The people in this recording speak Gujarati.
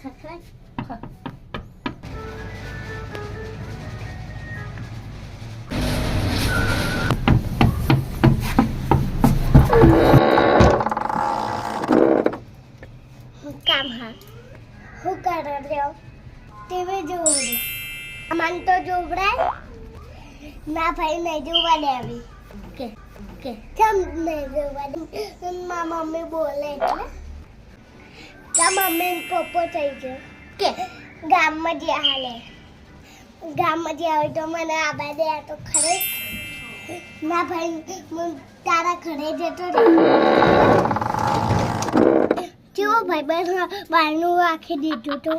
કામ હા હું કરો રહ્યો ટીવી જોઉં મન તો જોવડાય ના ભાઈ નહીં જોવા દેવી કે કે કેમ નહીં જોવા દે મારા મમ્મી બોલે એટલે કા મમ્મી પપ્પો થઈ ગયો કે ગામમાં જે હાલે ગામમાં જે આવે તો મને આબા દે તો ખરે ના ભાઈ તારા ઘરે જતો રહે કેવો ભાઈ બસ બહારનું રાખી દીધું તો